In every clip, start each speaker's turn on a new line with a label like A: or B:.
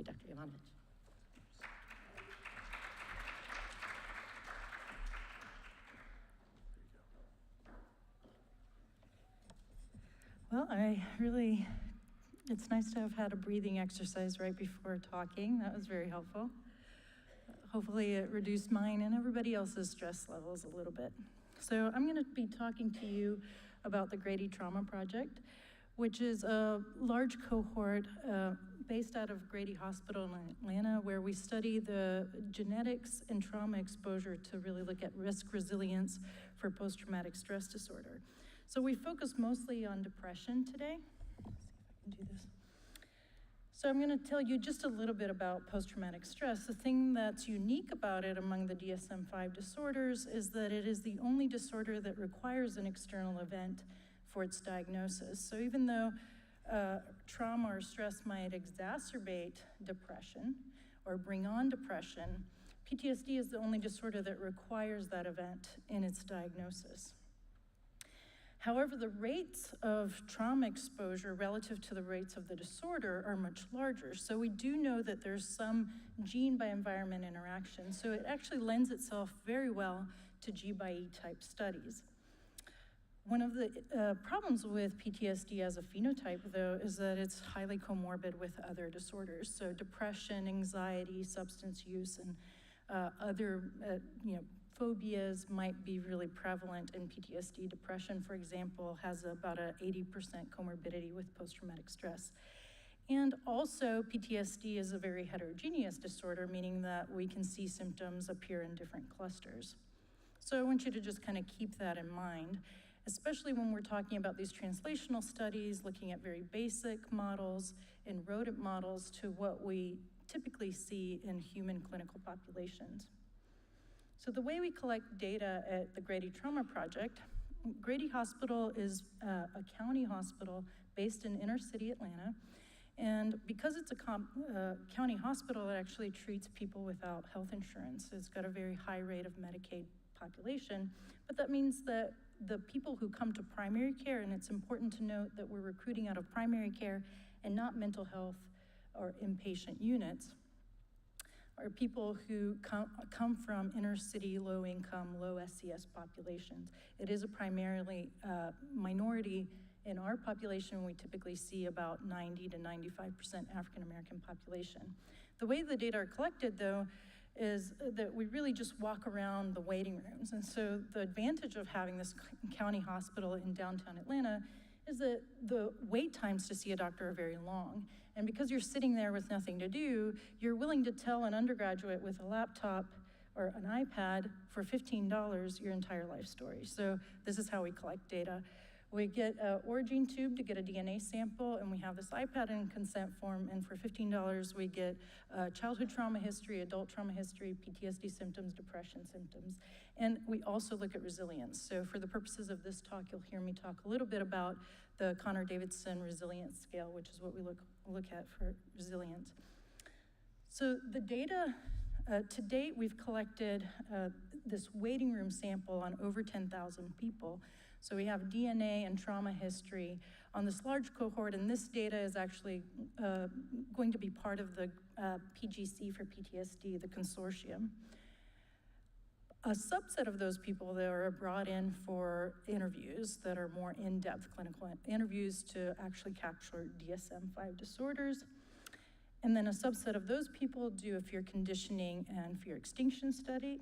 A: Dr. Jovanovic.
B: Well, it's nice to have had a breathing exercise right before talking. That was very helpful. Hopefully it reduced mine and everybody else's stress levels a little bit. So I'm going to be talking to you about the Grady Trauma Project, which is a large cohort based out of Grady Hospital in Atlanta, where we study the genetics and trauma exposure to really look at risk resilience for post-traumatic stress disorder. So we focus mostly on depression today. Let's see if I can do this. So I'm going to tell you just a little bit about post-traumatic stress. The thing that's unique about it among the DSM-5 disorders is that it is the only disorder that requires an external event for its diagnosis. So even though trauma or stress might exacerbate depression or bring on depression, PTSD is the only disorder that requires that event in its diagnosis. However, the rates of trauma exposure relative to the rates of the disorder are much larger. So we do know that there's some gene by environment interaction. So it actually lends itself very well to G by E type studies. One of the problems with PTSD as a phenotype, though, is that it's highly comorbid with other disorders. So depression, anxiety, substance use, and other phobias might be really prevalent in PTSD. Depression, for example, has about an 80% comorbidity with post-traumatic stress. And also, PTSD is a very heterogeneous disorder, meaning that we can see symptoms appear in different clusters. So I want you to just kind of keep that in mind, especially when we're talking about these translational studies, looking at very basic models and rodent models to what we typically see in human clinical populations. So the way we collect data at the Grady Trauma Project, Grady Hospital is a county hospital based in inner city Atlanta. And because it's a county hospital, it actually treats people without health insurance. It's got a very high rate of Medicaid population, but that means that the people who come to primary care, and it's important to note that we're recruiting out of primary care and not mental health or inpatient units, are people who come from inner city, low income, low SES populations. It is a primarily minority in our population. We typically see about 90 to 95% African American population. The way the data are collected, though, is that we really just walk around the waiting rooms. And so the advantage of having this county hospital in downtown Atlanta is that the wait times to see a doctor are very long. And because you're sitting there with nothing to do, you're willing to tell an undergraduate with a laptop or an iPad for $15 your entire life story. So this is how we collect data. We get an origin tube to get a DNA sample, and we have this iPad and consent form, and for $15 we get childhood trauma history, adult trauma history, PTSD symptoms, depression symptoms, and we also look at resilience. So for the purposes of this talk, you'll hear me talk a little bit about the Connor-Davidson resilience scale, which is what we look at for resilience. So the data, to date, we've collected this waiting room sample on over 10,000 people. So we have DNA and trauma history on this large cohort, and this data is actually going to be part of the PGC for PTSD, the consortium. A subset of those people that are brought in for interviews that are more in-depth clinical interviews to actually capture DSM-5 disorders. And then a subset of those people do a fear conditioning and fear extinction study.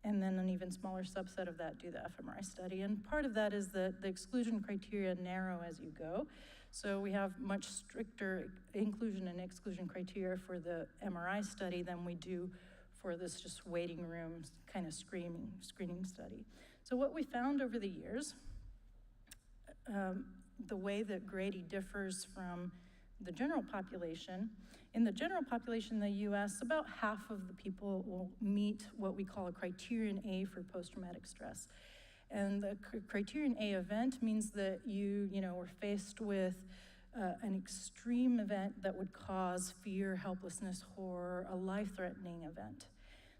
B: And then an even smaller subset of that do the fMRI study. And part of that is that the exclusion criteria narrow as you go. So we have much stricter inclusion and exclusion criteria for the MRI study than we do for this just waiting room kind of screening study. So what we found over the years, the way that Grady differs from the general population. In the general population in the US, about half of the people will meet what we call a criterion A for post-traumatic stress. And the criterion A event means that you were faced with an extreme event that would cause fear, helplessness, horror, a life-threatening event.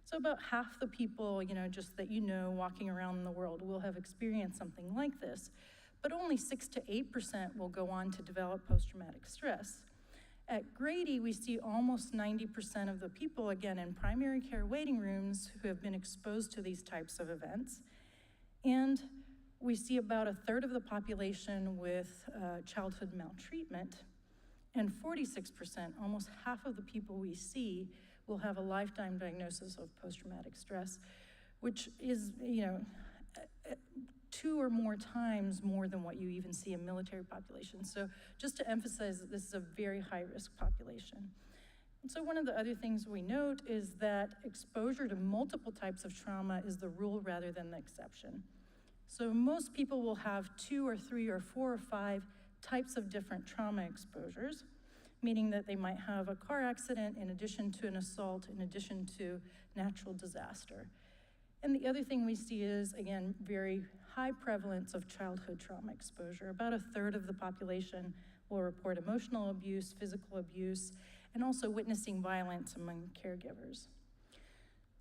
B: So about half the people, just that walking around the world will have experienced something like this. But only 6 to 8% will go on to develop post-traumatic stress. At Grady, we see almost 90% of the people, again, in primary care waiting rooms who have been exposed to these types of events. And we see about a third of the population with childhood maltreatment, and 46%, almost half of the people we see, will have a lifetime diagnosis of post-traumatic stress, which is, 2 or more times more than what you even see in military populations. So just to emphasize that this is a very high-risk population. And so one of the other things we note is that exposure to multiple types of trauma is the rule rather than the exception. So most people will have 2 or 3 or 4 or 5 types of different trauma exposures, meaning that they might have a car accident in addition to an assault, in addition to natural disaster. And the other thing we see is, again, very high prevalence of childhood trauma exposure. About a third of the population will report emotional abuse, physical abuse, and also witnessing violence among caregivers.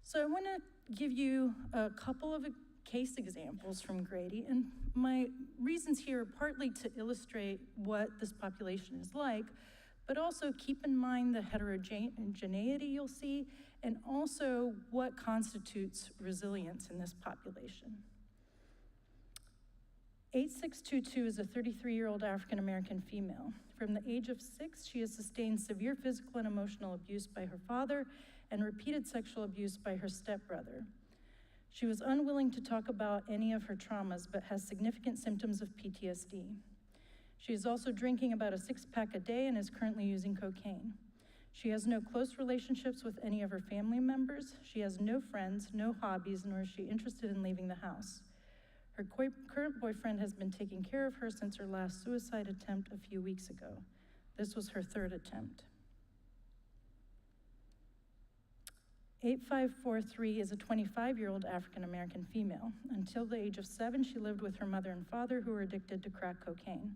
B: So I want to give you a couple of case examples from Grady, and my reasons here are partly to illustrate what this population is like, but also keep in mind the heterogeneity you'll see, and also what constitutes resilience in this population. 8622 is a 33-year-old African-American female. From the age of 6, she has sustained severe physical and emotional abuse by her father and repeated sexual abuse by her stepbrother. She was unwilling to talk about any of her traumas, but has significant symptoms of PTSD. She is also drinking about a 6-pack a day and is currently using cocaine. She has no close relationships with any of her family members. She has no friends, no hobbies, nor is she interested in leaving the house. Her current boyfriend has been taking care of her since her last suicide attempt a few weeks ago. This was her 3rd attempt. 8543 is a 25-year-old African-American female. Until the age of 7, she lived with her mother and father, who were addicted to crack cocaine.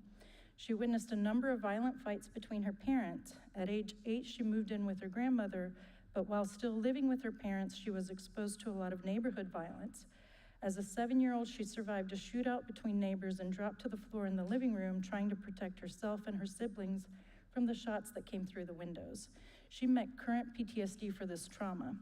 B: She witnessed a number of violent fights between her parents. At age 8, she moved in with her grandmother, but while still living with her parents, she was exposed to a lot of neighborhood violence. As a 7-year-old, she survived a shootout between neighbors and dropped to the floor in the living room, trying to protect herself and her siblings from the shots that came through the windows. She met current PTSD for this trauma.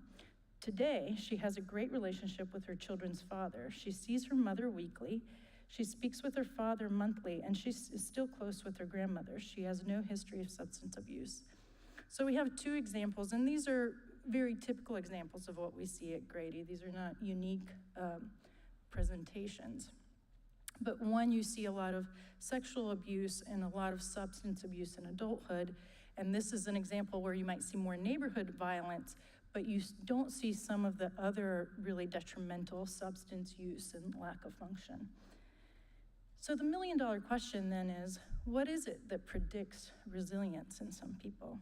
B: Today, she has a great relationship with her children's father. She sees her mother weekly. She speaks with her father monthly, and she is still close with her grandmother. She has no history of substance abuse. So we have 2 examples, and these are very typical examples of what we see at Grady. These are not unique presentations. But one, you see a lot of sexual abuse and a lot of substance abuse in adulthood, and this is an example where you might see more neighborhood violence, but you don't see some of the other really detrimental substance use and lack of function. So the million-dollar question then is, what is it that predicts resilience in some people?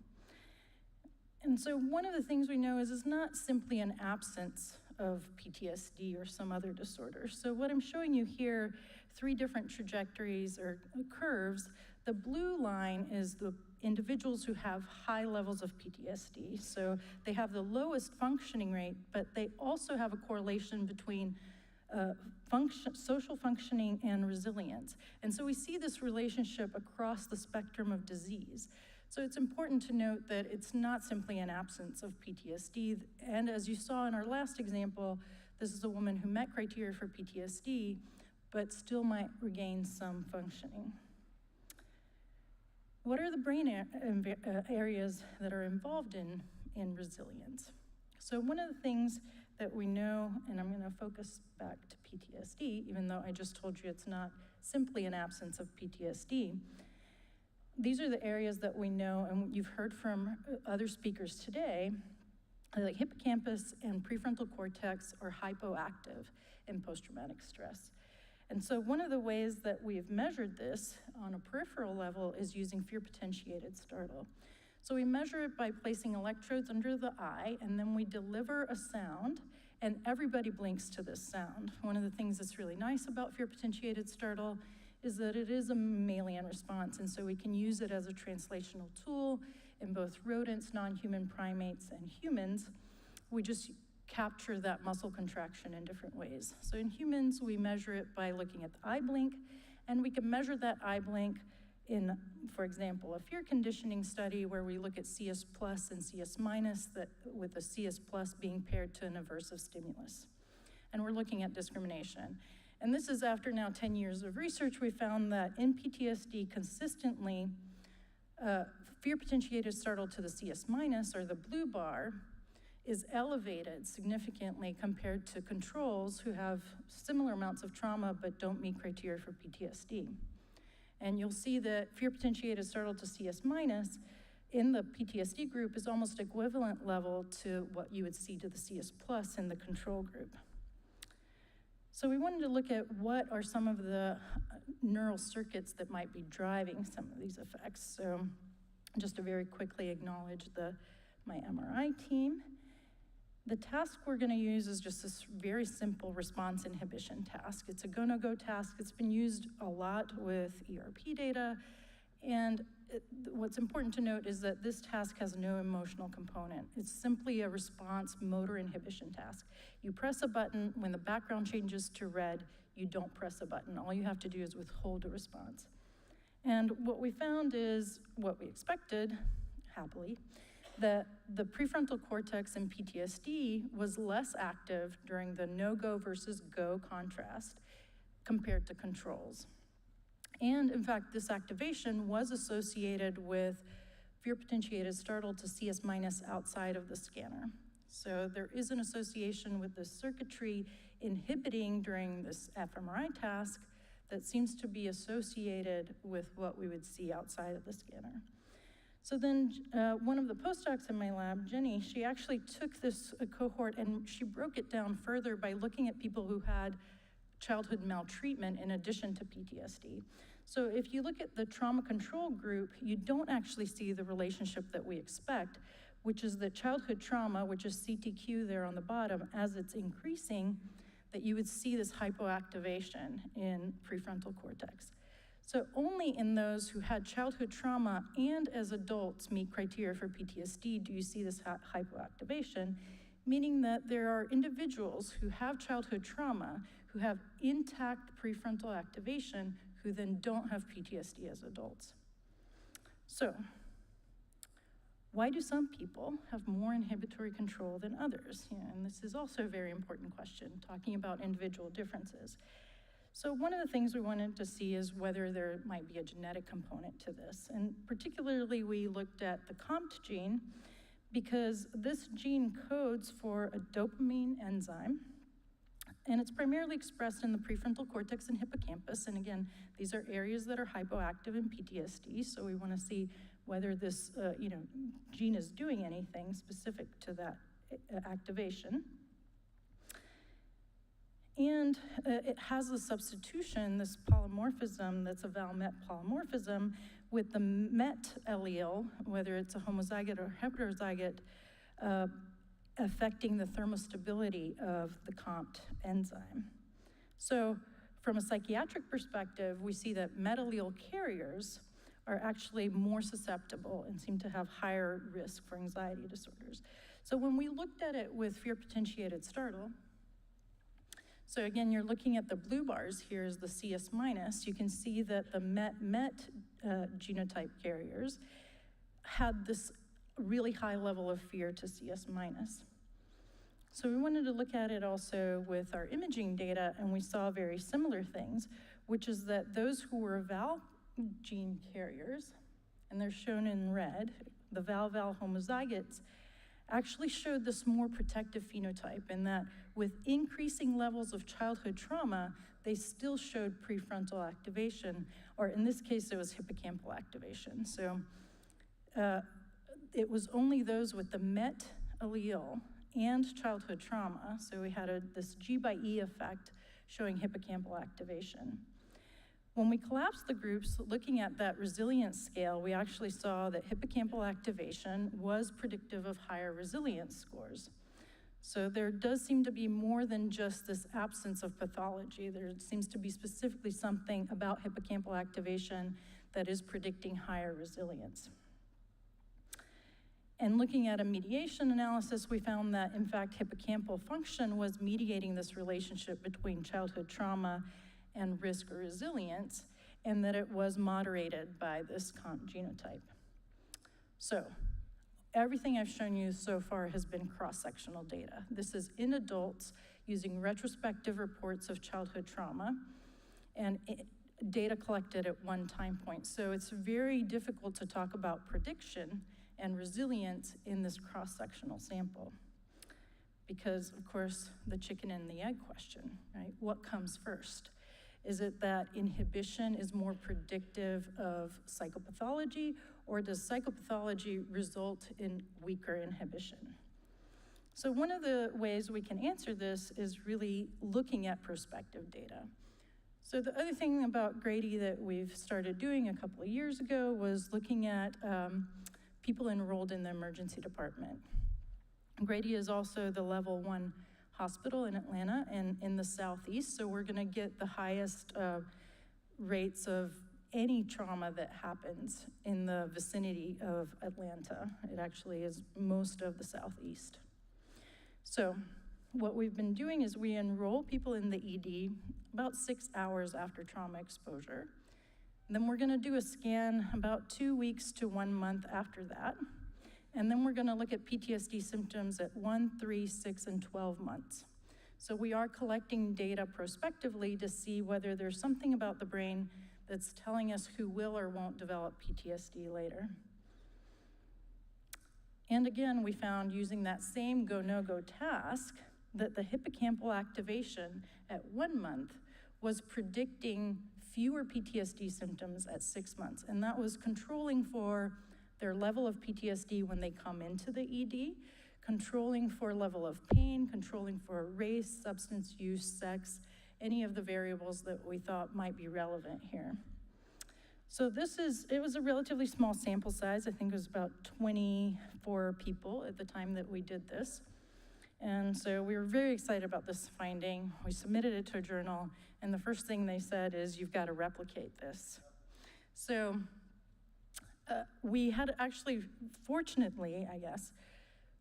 B: And so one of the things we know is it's not simply an absence of PTSD or some other disorder. So what I'm showing you here, 3 different trajectories or curves. The blue line is the individuals who have high levels of PTSD. So they have the lowest functioning rate, but they also have a correlation between social functioning and resilience. And so we see this relationship across the spectrum of disease. So it's important to note that it's not simply an absence of PTSD. And as you saw in our last example, this is a woman who met criteria for PTSD, but still might regain some functioning. What are the brain areas that are involved in resilience? So one of the things that we know, and I'm going to focus back to PTSD, even though I just told you it's not simply an absence of PTSD. These are the areas that we know, and you've heard from other speakers today, like hippocampus and prefrontal cortex are hypoactive in post-traumatic stress. And so one of the ways that we've measured this on a peripheral level is using fear-potentiated startle. So we measure it by placing electrodes under the eye, and then we deliver a sound, and everybody blinks to this sound. One of the things that's really nice about fear-potentiated startle is that it is a mammalian response, and so we can use it as a translational tool in both rodents, non-human primates, and humans. We just capture that muscle contraction in different ways. So in humans, we measure it by looking at the eye blink, and we can measure that eye blink in, for example, a fear conditioning study where we look at CS plus and CS minus, that with a CS plus being paired to an aversive stimulus. And we're looking at discrimination. And this is after now 10 years of research. We found that in PTSD consistently, fear potentiated startle to the CS minus, or the blue bar, is elevated significantly compared to controls who have similar amounts of trauma but don't meet criteria for PTSD. And you'll see that fear potentiated startle to CS minus in the PTSD group is almost equivalent level to what you would see to the CS plus in the control group. So we wanted to look at what are some of the neural circuits that might be driving some of these effects. So just to very quickly acknowledge my MRI team. The task we're going to use is just this very simple response inhibition task. It's a go-no-go task. It's been used a lot with ERP data. And what's important to note is that this task has no emotional component. It's simply a response motor inhibition task. You press a button, when the background changes to red, you don't press a button. All you have to do is withhold a response. And what we found is what we expected, happily, that the prefrontal cortex in PTSD was less active during the no-go versus go contrast compared to controls. And in fact, this activation was associated with fear potentiated startle to CS minus outside of the scanner. So there is an association with the circuitry inhibiting during this fMRI task that seems to be associated with what we would see outside of the scanner. So then one of the postdocs in my lab, Jenny, she actually took this cohort and she broke it down further by looking at people who had childhood maltreatment in addition to PTSD. So if you look at the trauma control group, you don't actually see the relationship that we expect, which is that childhood trauma, which is CTQ there on the bottom, as it's increasing, that you would see this hypoactivation in prefrontal cortex. So only in those who had childhood trauma and as adults meet criteria for PTSD do you see this hypoactivation, meaning that there are individuals who have childhood trauma who have intact prefrontal activation who then don't have PTSD as adults. So, why do some people have more inhibitory control than others? And this is also a very important question, talking about individual differences. So one of the things we wanted to see is whether there might be a genetic component to this. And particularly we looked at the COMT gene because this gene codes for a dopamine enzyme, and it's primarily expressed in the prefrontal cortex and hippocampus. And again, these are areas that are hypoactive in PTSD, so we want to see whether this gene is doing anything specific to that activation. And it has a substitution, this polymorphism that's a val-met polymorphism with the MET allele, whether it's a homozygote or heterozygote, affecting the thermostability of the COMT enzyme. So from a psychiatric perspective, we see that MET allele carriers are actually more susceptible and seem to have higher risk for anxiety disorders. So when we looked at it with fear potentiated startle, so again, you're looking at the blue bars here is the CS minus. You can see that the MET genotype carriers had this really high level of fear to CS minus. So we wanted to look at it also with our imaging data, and we saw very similar things, which is that those who were VAL gene carriers, and they're shown in red, the VAL-VAL homozygotes, actually showed this more protective phenotype in that with increasing levels of childhood trauma, they still showed prefrontal activation, or in this case, it was hippocampal activation. So it was only those with the MET allele and childhood trauma, so we had this G by E effect showing hippocampal activation. When we collapsed the groups, looking at that resilience scale, we actually saw that hippocampal activation was predictive of higher resilience scores. So there does seem to be more than just this absence of pathology. There seems to be specifically something about hippocampal activation that is predicting higher resilience. And looking at a mediation analysis, we found that, in fact, hippocampal function was mediating this relationship between childhood trauma and risk or resilience. and that it was moderated by this COMP genotype. So everything I've shown you so far has been cross-sectional data. This is in adults using retrospective reports of childhood trauma and data collected at one time point. So it's very difficult to talk about prediction and resilience in this cross-sectional sample. Because, of course, the chicken and the egg question, right? What comes first? Is it that inhibition is more predictive of psychopathology, or does psychopathology result in weaker inhibition? So one of the ways we can answer this is really looking at prospective data. So the other thing about Grady that we've started doing a couple of years ago was looking at people enrolled in the emergency department. Grady is also the level 1 hospital in Atlanta and in the Southeast, so we're gonna get the highest rates of any trauma that happens in the vicinity of Atlanta. It actually is most of the Southeast. So what we've been doing is we enroll people in the ED about 6 hours after trauma exposure. And then we're gonna do a scan about 2 weeks to 1 month after that. And then we're gonna look at PTSD symptoms at 1, 3, 6, and 12 months. So we are collecting data prospectively to see whether there's something about the brain that's telling us who will or won't develop PTSD later. And again, we found using that same go, no-go task that the hippocampal activation at 1 month was predicting fewer PTSD symptoms at 6 months. And that was controlling for their level of PTSD when they come into the ED, controlling for level of pain, controlling for race, substance use, sex, any of the variables that we thought might be relevant here. So it was a relatively small sample size. I think it was about 24 people at the time that we did this. And so we were very excited about this finding. We submitted it to a journal, and the first thing they said is, you've got to replicate this. So we had actually, fortunately, I guess,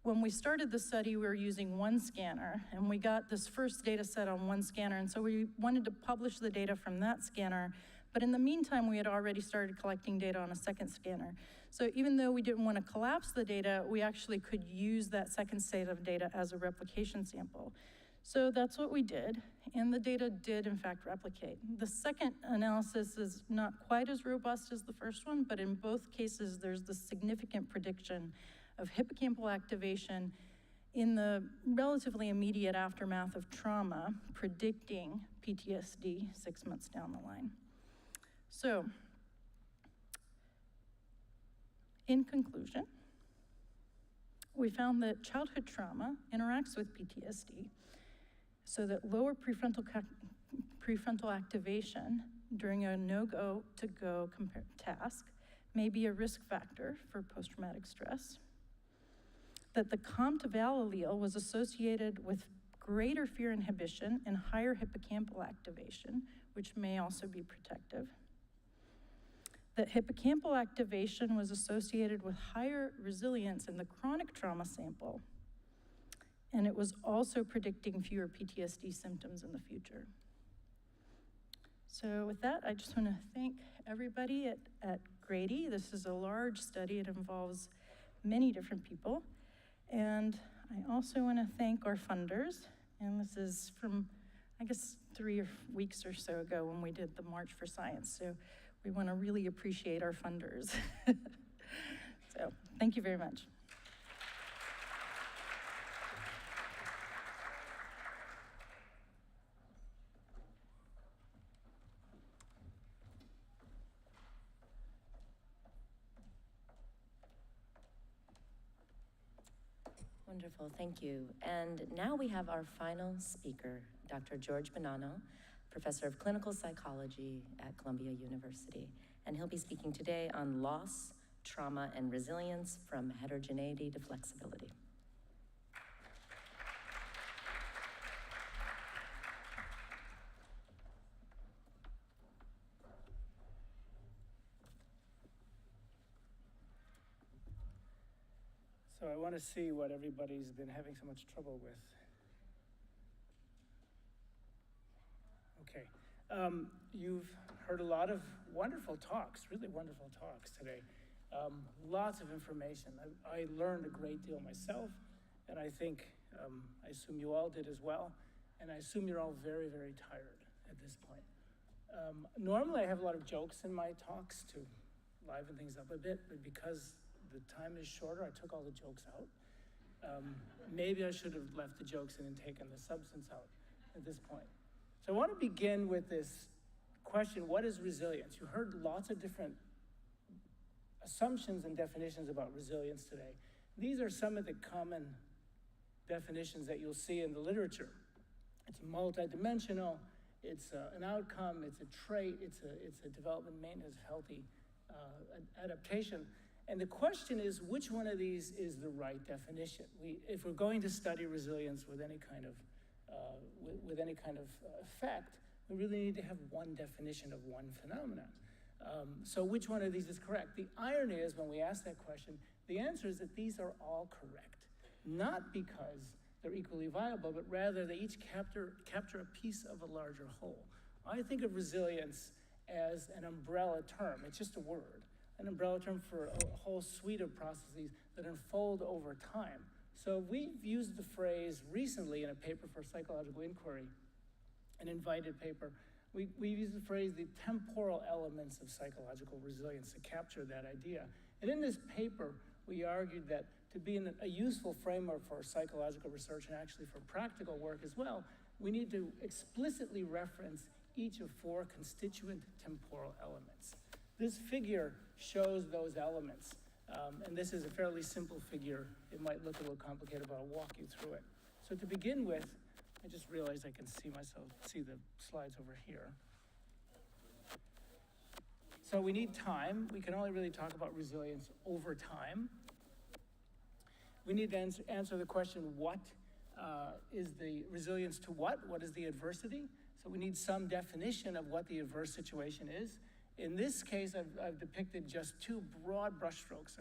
B: when we started the study, we were using one scanner, and we got this first data set on one scanner, and so we wanted to publish the data from that scanner. But in the meantime, we had already started collecting data on a second scanner. So even though we didn't want to collapse the data, we actually could use that second set of data as a replication sample. So that's what we did, and the data did in fact replicate. The second analysis is not quite as robust as the first one, but in both cases, there's the significant prediction of hippocampal activation in the relatively immediate aftermath of trauma, predicting PTSD 6 months down the line. So, in conclusion, we found that childhood trauma interacts with PTSD, so that lower prefrontal activation during a no-go to go task may be a risk factor for post-traumatic stress, that the COMT-VAL allele was associated with greater fear inhibition and higher hippocampal activation, which may also be protective, that hippocampal activation was associated with higher resilience in the chronic trauma sample, and it was also predicting fewer PTSD symptoms in the future. So with that, I just want to thank everybody at Grady. This is a large study. It involves many different people. And I also want to thank our funders. And this is from, I guess, 3 weeks or so ago when we did the March for Science. So we want to really appreciate our funders. So thank you very much.
A: Wonderful, thank you. And now we have our final speaker, Dr. George Bonanno, Professor of Clinical Psychology at Columbia University. And he'll be speaking today on loss, trauma, and resilience from heterogeneity to flexibility.
C: So I want to see what everybody's been having so much trouble with. Okay. You've heard a lot of wonderful talks, really wonderful talks today. Lots of information. I learned a great deal myself, and I think, I assume you all did as well, and I assume you're all very, very tired at this point. Normally I have a lot of jokes in my talks to liven things up a bit, but because the time is shorter, I took all the jokes out. Maybe I should have left the jokes in and taken the substance out at this point. So I want to begin with this question, what is resilience? You heard lots of different assumptions and definitions about resilience today. These are some of the common definitions that you'll see in the literature. It's multidimensional, it's an outcome, it's a trait, it's a development maintenance of healthy adaptation. And the question is, which one of these is the right definition? If we're going to study resilience with any kind of effect, we really need to have one definition of one phenomenon. So which one of these is correct? The irony is when we ask that question, the answer is that these are all correct. Not because they're equally viable, but rather they each capture a piece of a larger whole. I think of resilience as an umbrella term. It's just a word, an umbrella term for a whole suite of processes that unfold over time. So we've used the phrase recently in a paper for psychological inquiry, an invited paper. We've used the phrase the temporal elements of psychological resilience to capture that idea. And in this paper, we argued that to be a useful framework for psychological research and actually for practical work as well, we need to explicitly reference each of 4 constituent temporal elements. This figure shows those elements, and this is a fairly simple figure. It might look a little complicated, but I'll walk you through it. So to begin with, I just realized I can see the slides over here. So we need time. We can only really talk about resilience over time. We need to answer the question, what is the resilience to what? What is the adversity? So we need some definition of what the adverse situation is. In this case, I've depicted just 2 broad brushstrokes,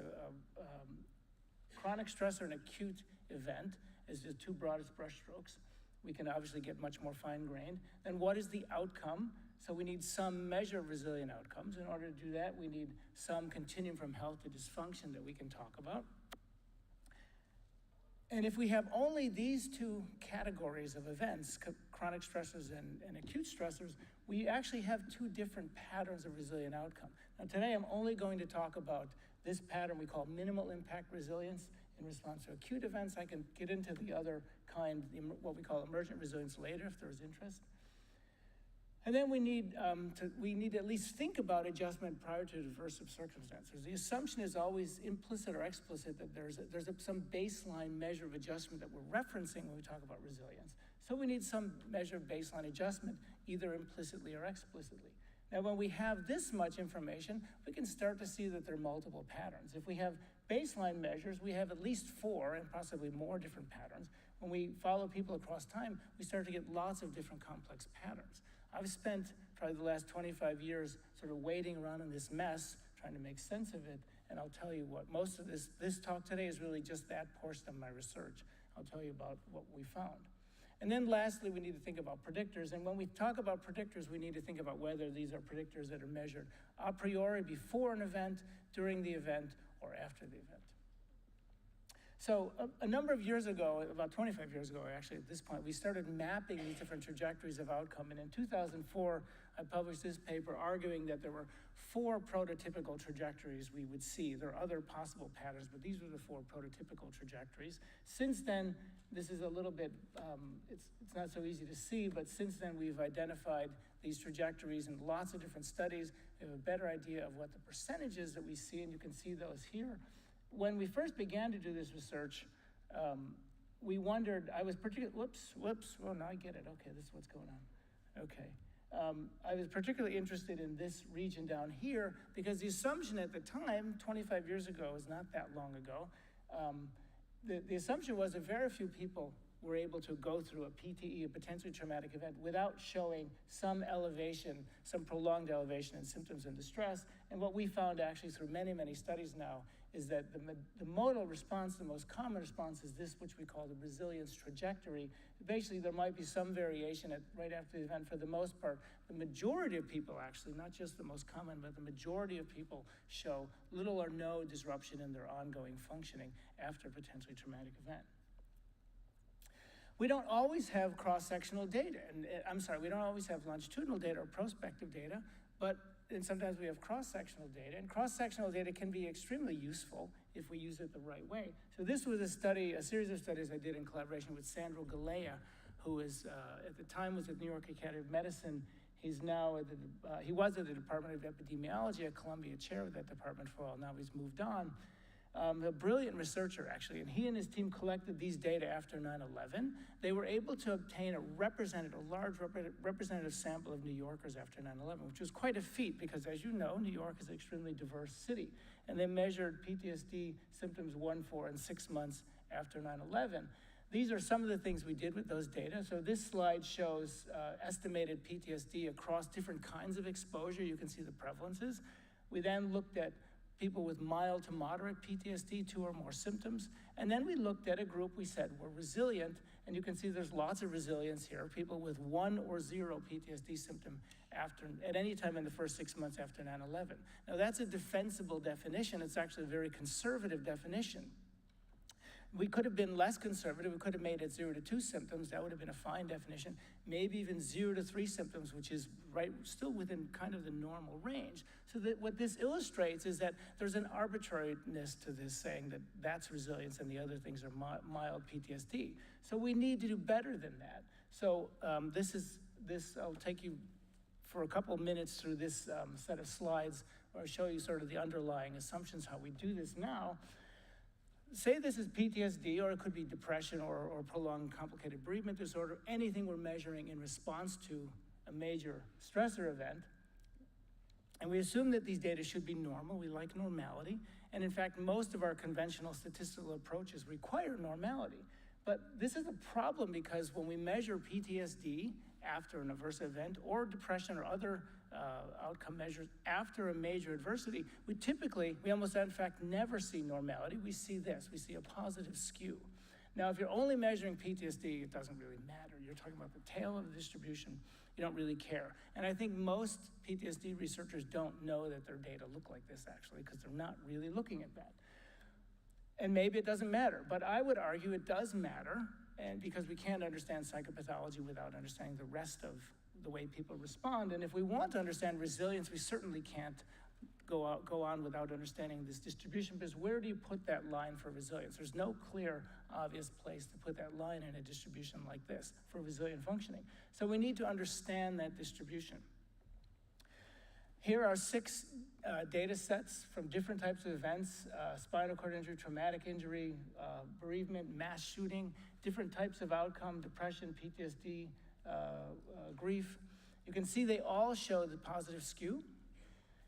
C: chronic stress or an acute event as the 2 broadest brushstrokes. We can obviously get much more fine-grained. Then what is the outcome? So we need some measure of resilient outcomes. In order to do that, we need some continuum from health to dysfunction that we can talk about. And if we have only these 2 categories of events, chronic stressors and acute stressors, we actually have 2 different patterns of resilient outcome. Now today I'm only going to talk about this pattern we call minimal impact resilience in response to acute events. I can get into the other kind, what we call emergent resilience later if there's interest. And then we need to at least think about adjustment prior to adversive circumstances. The assumption is always implicit or explicit that there's some baseline measure of adjustment that we're referencing when we talk about resilience. So we need some measure of baseline adjustment, either implicitly or explicitly. Now, when we have this much information, we can start to see that there are multiple patterns. If we have baseline measures, we have at least 4 and possibly more different patterns. When we follow people across time, we start to get lots of different complex patterns. I've spent probably the last 25 years sort of wading around in this mess, trying to make sense of it, and I'll tell you what, most of this talk today is really just that portion of my research. I'll tell you about what we found. And then lastly, we need to think about predictors, and when we talk about predictors, we need to think about whether these are predictors that are measured a priori before an event, during the event, or after the event. So a number of years ago, about 25 years ago actually at this point, we started mapping these different trajectories of outcome. And in 2004, I published this paper arguing that there were 4 prototypical trajectories we would see. There are other possible patterns, but these were the 4 prototypical trajectories. Since then, this is a little bit, it's not so easy to see, but since then we've identified these trajectories in lots of different studies. We have a better idea of what the percentages that we see, and you can see those here. When we first began to do this research, we wondered, I was particularly, well, now I get it. Okay, this is what's going on. Okay. I was particularly interested in this region down here because the assumption at the time, 25 years ago, is not that long ago, the assumption was that very few people were able to go through a PTE, a potentially traumatic event, without showing some elevation, some prolonged elevation in symptoms and distress. And what we found actually through many, many studies now is that the modal response, the most common response, is this, which we call the resilience trajectory. Basically, there might be some variation right after the event. For the most part, the majority of people actually, not just the most common, but the majority of people show little or no disruption in their ongoing functioning after a potentially traumatic event. We don't always have cross-sectional data, we don't always have longitudinal data or prospective data, and sometimes we have cross-sectional data, and cross-sectional data can be extremely useful if we use it the right way. So this was a series of studies I did in collaboration with Sandro Galea, who is, at the time was at New York Academy of Medicine. He's now he was at the Department of Epidemiology at Columbia, chair of that department for a while. Now he's moved on. A brilliant researcher, actually, and he and his team collected these data after 9/11. They were able to obtain a large representative sample of New Yorkers after 9/11, which was quite a feat because, as you know, New York is an extremely diverse city. And they measured PTSD symptoms 1, 4, and 6 months after 9/11. These are some of the things we did with those data. So this slide shows estimated PTSD across different kinds of exposure. You can see the prevalences. We then looked at people with mild to moderate PTSD, 2 or more symptoms. And then we looked at a group we said were resilient, and you can see there's lots of resilience here, people with 1 or 0 PTSD symptom at any time in the first 6 months after 9/11. Now that's a defensible definition. It's actually a very conservative definition. We could have been less conservative. We could have made it 0 to 2 symptoms. That would have been a fine definition. Maybe even 0 to 3 symptoms, which is still within kind of the normal range. So that what this illustrates is that there's an arbitrariness to this, saying that that's resilience and the other things are mild PTSD. So we need to do better than that. So I'll take you for a couple minutes through this set of slides where I'll show you sort of the underlying assumptions, how we do this now. Say this is PTSD, or it could be depression or prolonged complicated bereavement disorder, anything we're measuring in response to a major stressor event. And we assume that these data should be normal. We like normality. And in fact, most of our conventional statistical approaches require normality. But this is a problem because when we measure PTSD after an adverse event or depression or other outcome measures after a major adversity, we almost in fact never see normality. We see this, we see a positive skew. Now, if you're only measuring PTSD, it doesn't really matter. You're talking about the tail of the distribution. You don't really care. And I think most PTSD researchers don't know that their data look like this, actually, because they're not really looking at that. And maybe it doesn't matter, but I would argue it does matter, and because we can't understand psychopathology without understanding the rest of the way people respond. And if we want to understand resilience, we certainly can't go on without understanding this distribution, because where do you put that line for resilience? There's no clear, obvious place to put that line in a distribution like this for resilient functioning. So we need to understand that distribution. Here are 6 data sets from different types of events: spinal cord injury, traumatic injury, bereavement, mass shooting, different types of outcome, depression, PTSD, grief. You can see they all show the positive skew.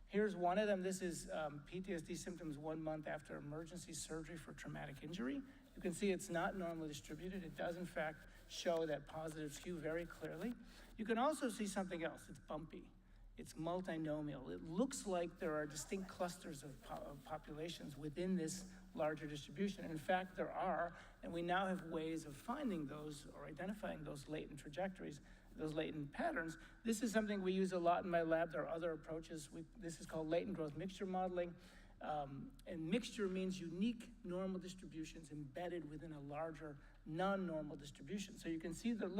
C: Here's one of them. This is PTSD symptoms 1 month after emergency surgery for traumatic injury. You can see it's not normally distributed. It does, in fact, show that positive skew very clearly. You can also see something else. It's bumpy. It's multinomial. It looks like there are distinct clusters of populations within this larger distribution. And in fact, there are, and we now have ways of finding those or identifying those latent trajectories, those latent patterns. This is something we use a lot in my lab. There are other approaches. This is called latent growth mixture modeling. And mixture means unique normal distributions embedded within a larger non-normal distribution. So you can see that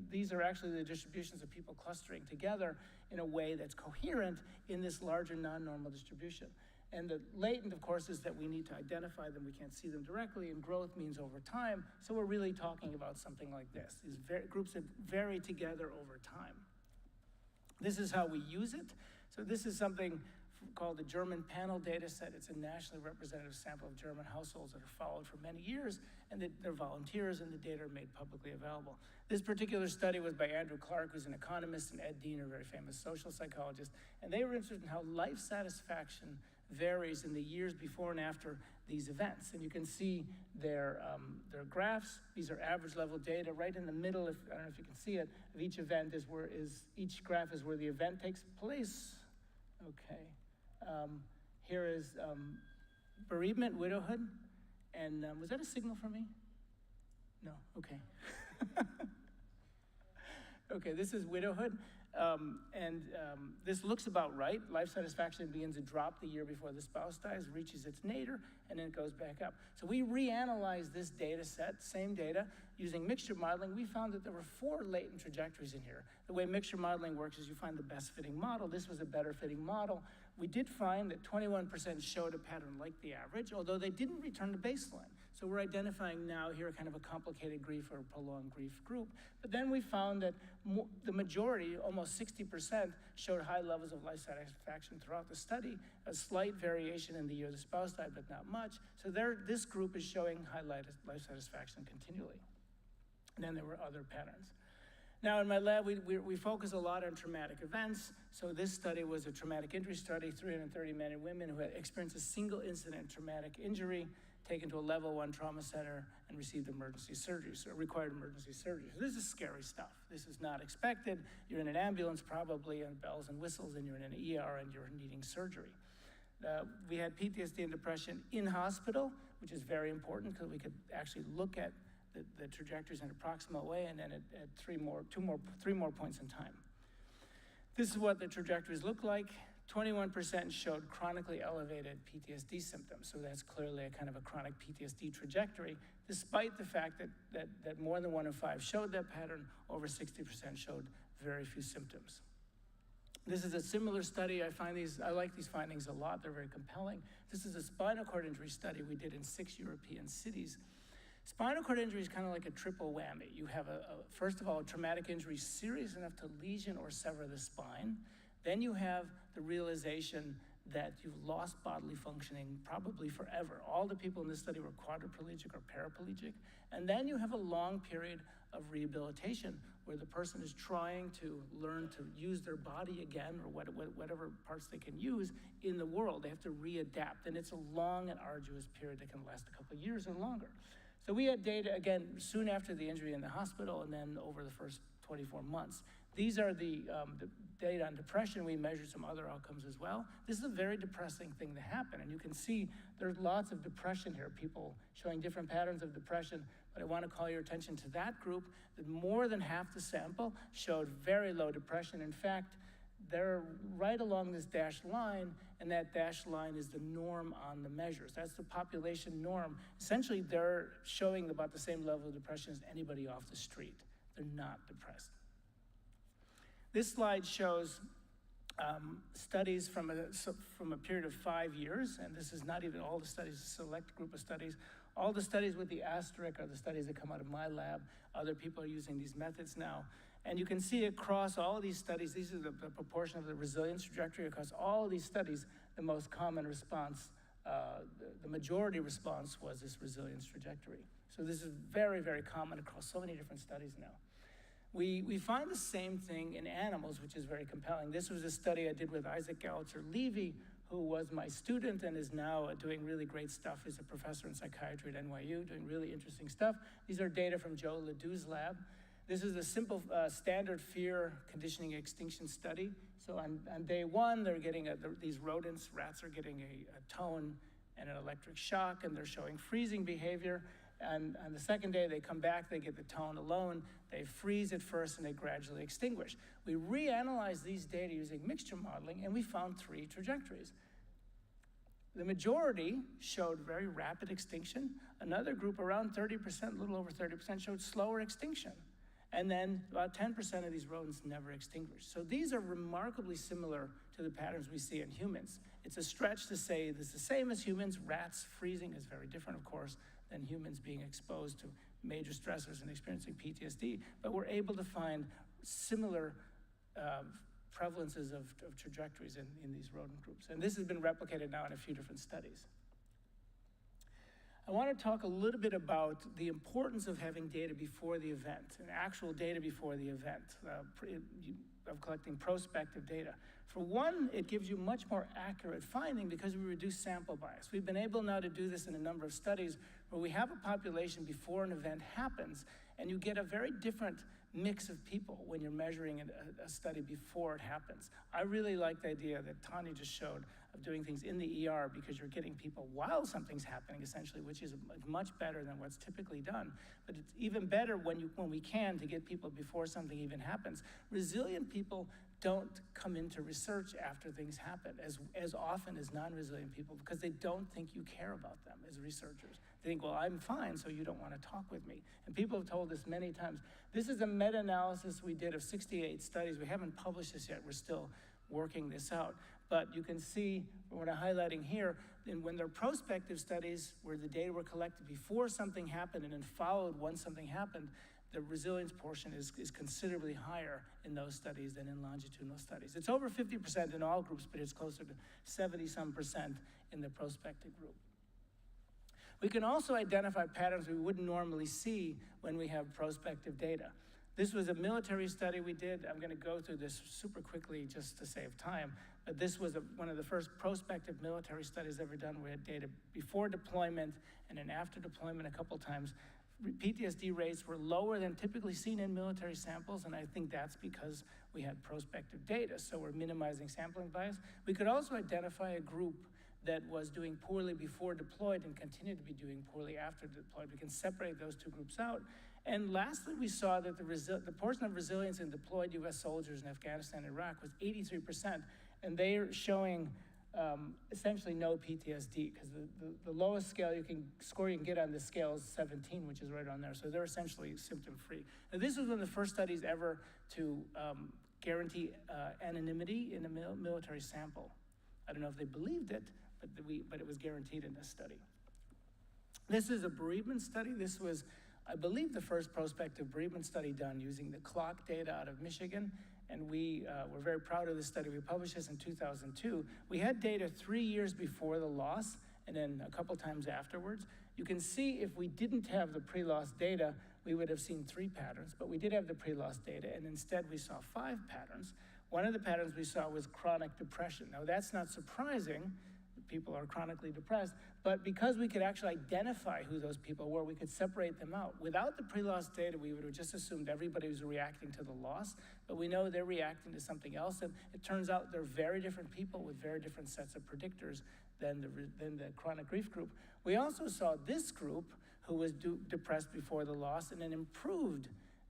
C: these are actually the distributions of people clustering together in a way that's coherent in this larger non-normal distribution. And the latent, of course, is that we need to identify them. We can't see them directly, and growth means over time. So we're really talking about something like this, these groups that vary together over time. This is how we use it. So this is something called the German panel data set. It's a nationally representative sample of German households that are followed for many years, and they're volunteers, and the data are made publicly available. This particular study was by Andrew Clark, who's an economist, and Ed Diener, a very famous social psychologist, and they were interested in how life satisfaction varies in the years before and after these events. And you can see their graphs. These are average level data. Right in the middle, I don't know if you can see it, of each event each graph is where the event takes place. Okay. Here is bereavement, widowhood. And was that a signal for me? No, okay. Okay, this is widowhood. This looks about right. Life satisfaction begins to drop the year before the spouse dies, reaches its nadir, and then it goes back up. So we reanalyzed this data set, same data, using mixture modeling. We found that there were 4 latent trajectories in here. The way mixture modeling works is you find the best fitting model. This was a better fitting model. We did find that 21% showed a pattern like the average, although they didn't return to baseline. So we're identifying now here kind of a complicated grief or prolonged grief group. But then we found that the majority, almost 60%, showed high levels of life satisfaction throughout the study, a slight variation in the year the spouse died, but not much. So this group is showing high life satisfaction continually. And then there were other patterns. Now in my lab, we focus a lot on traumatic events. So this study was a traumatic injury study, 330 men and women who had experienced a single incident traumatic injury, taken to a level 1 trauma center and received emergency surgery, so required emergency surgery. So this is scary stuff. This is not expected. You're in an ambulance probably, and bells and whistles, and you're in an ER and you're needing surgery. We had PTSD and depression in hospital, which is very important because we could actually look at the trajectories in an approximate way, and then at three more points in time. This is what the trajectories look like. 21% showed chronically elevated PTSD symptoms, so that's clearly a kind of a chronic PTSD trajectory, despite the fact that more than 1 in 5 showed that pattern, over 60% showed very few symptoms. This is a similar study. I like these findings a lot. They're very compelling. This is a spinal cord injury study we did in 6 European cities. Spinal cord injury is kind of like a triple whammy. You have first of all, a traumatic injury serious enough to lesion or sever the spine. Then you have the realization that you've lost bodily functioning probably forever. All the people in this study were quadriplegic or paraplegic. And then you have a long period of rehabilitation where the person is trying to learn to use their body again, or whatever parts they can use in the world. They have to readapt. And it's a long and arduous period that can last a couple of years or longer. So we had data, again, soon after the injury in the hospital and then over the first 24 months. These are the data on depression. We measured some other outcomes as well. This is a very depressing thing to happen. And you can see there's lots of depression here, people showing different patterns of depression. But I want to call your attention to that group, that more than half the sample showed very low depression. In fact, they're right along this dashed line, and that dashed line is the norm on the measures. That's the population norm. Essentially, they're showing about the same level of depression as anybody off the street. They're not depressed. This slide shows studies from a period of 5 years, and this is not even all the studies, a select group of studies. All the studies with the asterisk are the studies that come out of my lab. Other people are using these methods now. And you can see across all of these studies, these are the proportion of the resilience trajectory across all of these studies, the most common response, the majority response was this resilience trajectory. So this is very, very common across so many different studies now. We find the same thing in animals, which is very compelling. This was a study I did with Isaac Gallitzer-Levy, who was my student and is now doing really great stuff. He's a professor in psychiatry at NYU, doing really interesting stuff. These are data from Joe Ledoux's lab. This is a simple standard fear conditioning extinction study. So on day 1, they're getting these rodents, rats are getting a tone and an electric shock, and they're showing freezing behavior. And on the second day, they come back, they get the tone alone, they freeze at first, and they gradually extinguish. We reanalyzed these data using mixture modeling, and we found 3 trajectories. The majority showed very rapid extinction. Another group, around 30%, a little over 30%, showed slower extinction. And then about 10% of these rodents never extinguished. So these are remarkably similar to the patterns we see in humans. It's a stretch to say this is the same as humans. Rats freezing is very different, of course, than humans being exposed to major stressors and experiencing PTSD. But we're able to find similar prevalences of trajectories in these rodent groups. And this has been replicated now in a few different studies. I want to talk a little bit about the importance of having data before the event, and actual data before the event, of collecting prospective data. For one, it gives you much more accurate finding because we reduce sample bias. We've been able now to do this in a number of studies where we have a population before an event happens, and you get a very different mix of people when you're measuring a study before it happens. I really like the idea that Tanya just showed of doing things in the ER because you're getting people while something's happening, essentially, which is much better than what's typically done. But it's even better when we can to get people before something even happens. Resilient people don't come into research after things happen as often as non-resilient people because they don't think you care about them as researchers. They think, well, I'm fine, so you don't want to talk with me. And people have told us many times. This is a meta-analysis we did of 68 studies. We haven't published this yet. We're still working this out. But you can see what I'm highlighting here, and when they're prospective studies where the data were collected before something happened and then followed once something happened, the resilience portion is considerably higher in those studies than in longitudinal studies. It's over 50% in all groups, but it's closer to 70-some% in the prospective group. We can also identify patterns we wouldn't normally see when we have prospective data. This was a military study we did. I'm going to go through this super quickly just to save time, but this was one of the first prospective military studies ever done. We had data before deployment and then after deployment a couple times. PTSD rates were lower than typically seen in military samples, and I think that's because we had prospective data, so we're minimizing sampling bias. We could also identify a group that was doing poorly before deployed and continued to be doing poorly after deployed. We can separate those two groups out. And lastly, we saw that the portion of resilience in deployed US soldiers in Afghanistan and Iraq was 83%, and they're showing essentially no PTSD, because the lowest score you can get on this scale is 17, which is right on there. So they're essentially symptom-free. Now, this was one of the first studies ever to guarantee anonymity in a military sample. I don't know if they believed it, but it was guaranteed in this study. This is a bereavement study. This was, I believe, the first prospective bereavement study done using the clock data out of Michigan. And we were very proud of this study. We published this in 2002. We had data 3 years before the loss and then a couple times afterwards. You can see if we didn't have the pre-loss data, we would have seen 3 patterns, but we did have the pre-loss data, and instead we saw 5 patterns. One of the patterns we saw was chronic depression. Now, that's not surprising. People are chronically depressed, but because we could actually identify who those people were, we could separate them out. Without the pre-loss data, we would have just assumed everybody was reacting to the loss, but we know they're reacting to something else, and it turns out they're very different people with very different sets of predictors than the chronic grief group. We also saw this group who was depressed before the loss and then improved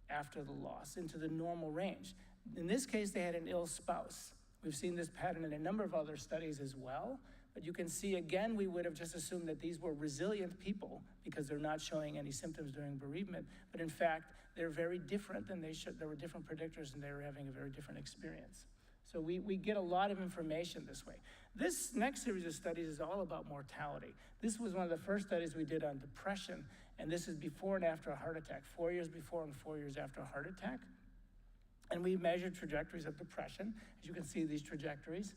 C: after the loss into the normal range. In this case, they had an ill spouse. We've seen this pattern in a number of other studies as well. But you can see, again, we would have just assumed that these were resilient people because they're not showing any symptoms during bereavement. But in fact, they're very different, and there were different predictors, and they were having a very different experience. So we get a lot of information this way. This next series of studies is all about mortality. This was one of the first studies we did on depression, and this is before and after a heart attack, 4 years before and 4 years after a heart attack. And we measured trajectories of depression. As you can see, these trajectories.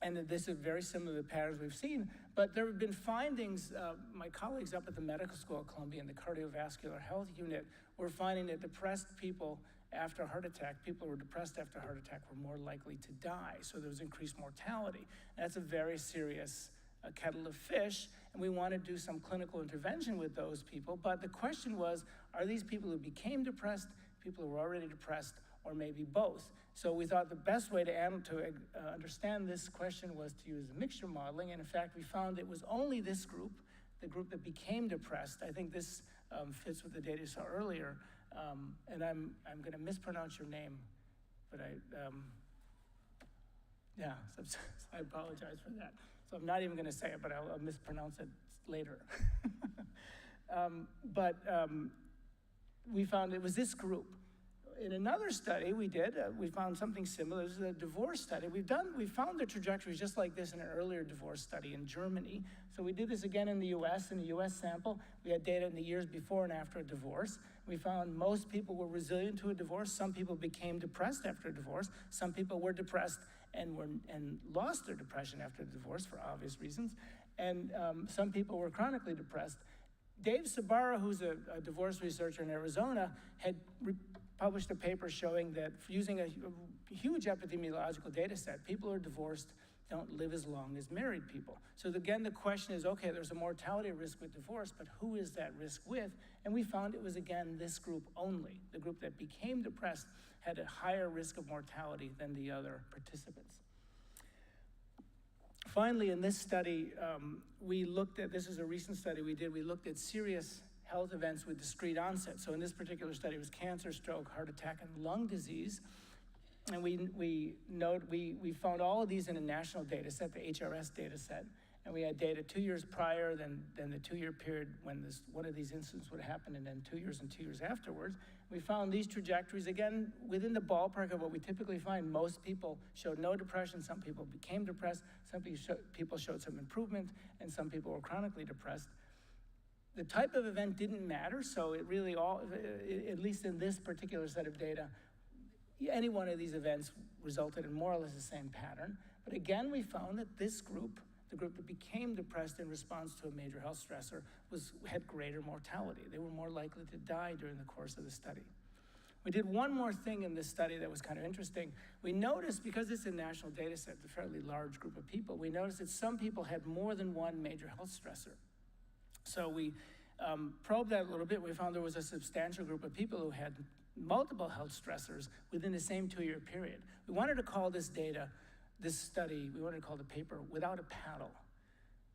C: And this is very similar to the patterns we've seen, but there have been findings, my colleagues up at the medical school at Columbia in the cardiovascular health unit were finding that depressed people after a heart attack, people who were depressed after a heart attack were more likely to die, so there was increased mortality. That's a very serious kettle of fish, and we want to do some clinical intervention with those people, but the question was, are these people who became depressed, people who were already depressed, or maybe both? So we thought the best way to understand this question was to use mixture modeling, and in fact, we found it was only this group, the group that became depressed. I think this fits with the data you saw earlier, and I'm going to mispronounce your name, but yeah, so I apologize for that. So I'm not even going to say it, but I'll mispronounce it later. We found it was this group. In another study we did, we found something similar. This is a divorce study. We found the trajectories just like this in an earlier divorce study in Germany. So we did this again in the US, in a US sample. We had data in the years before and after a divorce. We found most people were resilient to a divorce. Some people became depressed after a divorce. Some people were depressed and lost their depression after the divorce for obvious reasons. And some people were chronically depressed. Dave Sabara, who's a divorce researcher in Arizona, had published a paper showing that using a huge epidemiological data set, people who are divorced don't live as long as married people. So again, the question is, okay, there's a mortality risk with divorce, but who is that risk with? And we found it was, again, this group only. The group that became depressed had a higher risk of mortality than the other participants. Finally, in this study, we looked at, this is a recent study we did, we looked at serious health events with discrete onset. So in this particular study, it was cancer, stroke, heart attack, and lung disease. And we found all of these in a national data set, the HRS data set. And we had data 2 years prior than the 2-year period when one of these incidents would happen, and then 2 years and 2 years afterwards. We found these trajectories, again, within the ballpark of what we typically find. Most people showed no depression, some people became depressed, some people showed some improvement, and some people were chronically depressed. The type of event didn't matter, so it really at least in this particular set of data, any one of these events resulted in more or less the same pattern. But again, we found that this group, the group that became depressed in response to a major health stressor, had greater mortality. They were more likely to die during the course of the study. We did one more thing in this study that was kind of interesting. We noticed, because it's a national data set, a fairly large group of people, we noticed that some people had more than one major health stressor. So we probed that a little bit. We found there was a substantial group of people who had multiple health stressors within the same 2-year period. We wanted to call this study, we wanted to call the paper Without a Paddle,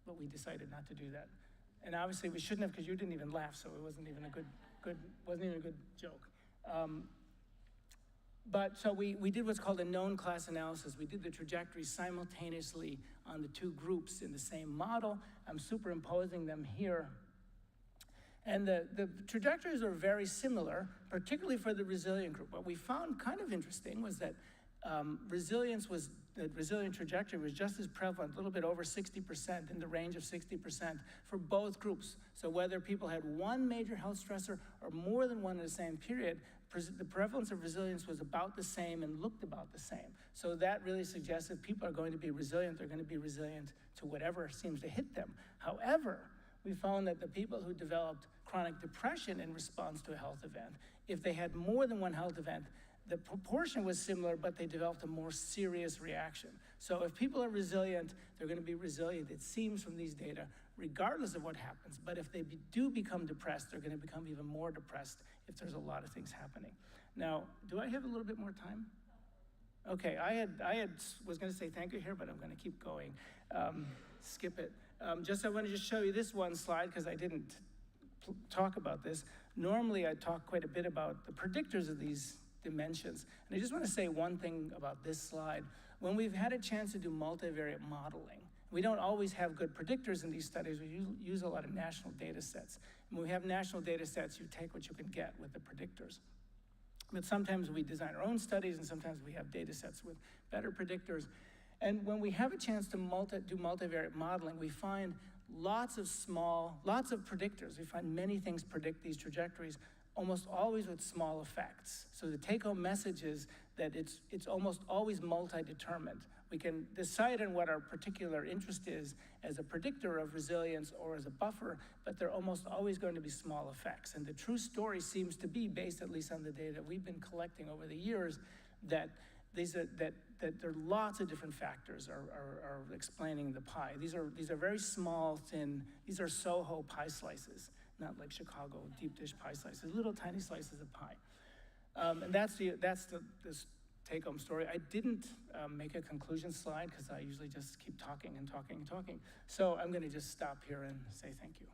C: but we decided not to do that. And obviously we shouldn't have, because you didn't even laugh, so it wasn't even a good joke. So we did what's called a known class analysis. We did the trajectories simultaneously on the two groups in the same model. I'm superimposing them here. And the trajectories are very similar, particularly for the resilient group. What we found kind of interesting was that the resilient trajectory was just as prevalent, a little bit over 60%, in the range of 60% for both groups. So whether people had one major health stressor or more than one in the same period, the prevalence of resilience was about the same and looked about the same. So that really suggests if people are going to be resilient, they're going to be resilient to whatever seems to hit them. However, we found that the people who developed chronic depression in response to a health event, if they had more than one health event, the proportion was similar, but they developed a more serious reaction. So if people are resilient, they're going to be resilient, it seems from these data, regardless of what happens. But if they do become depressed, they're going to become even more depressed if there's a lot of things happening. Now, do I have a little bit more time? Okay, I was going to say thank you here, but I'm going to keep going. Skip it. I want to just show you this one slide, because I didn't talk about this. Normally, I talk quite a bit about the predictors of these dimensions. And I just want to say one thing about this slide. When we've had a chance to do multivariate modeling, we don't always have good predictors in these studies. We use a lot of national data sets. And when we have national data sets, you take what you can get with the predictors. But sometimes we design our own studies, and sometimes we have data sets with better predictors. And when we have a chance to do multivariate modeling, we find lots of predictors. We find many things predict these trajectories, almost always with small effects. So the take-home message is that it's almost always multi-determined. We can decide on what our particular interest is as a predictor of resilience or as a buffer, but they're almost always going to be small effects. And the true story seems to be, based at least on the data we've been collecting over the years, that there are lots of different factors are explaining the pie. These are very small, thin, these are Soho pie slices, not like Chicago deep dish pie slices, little tiny slices of pie. And that's this take-home story. I didn't make a conclusion slide, because I usually just keep talking and talking and talking. So I'm going to just stop here and say thank you.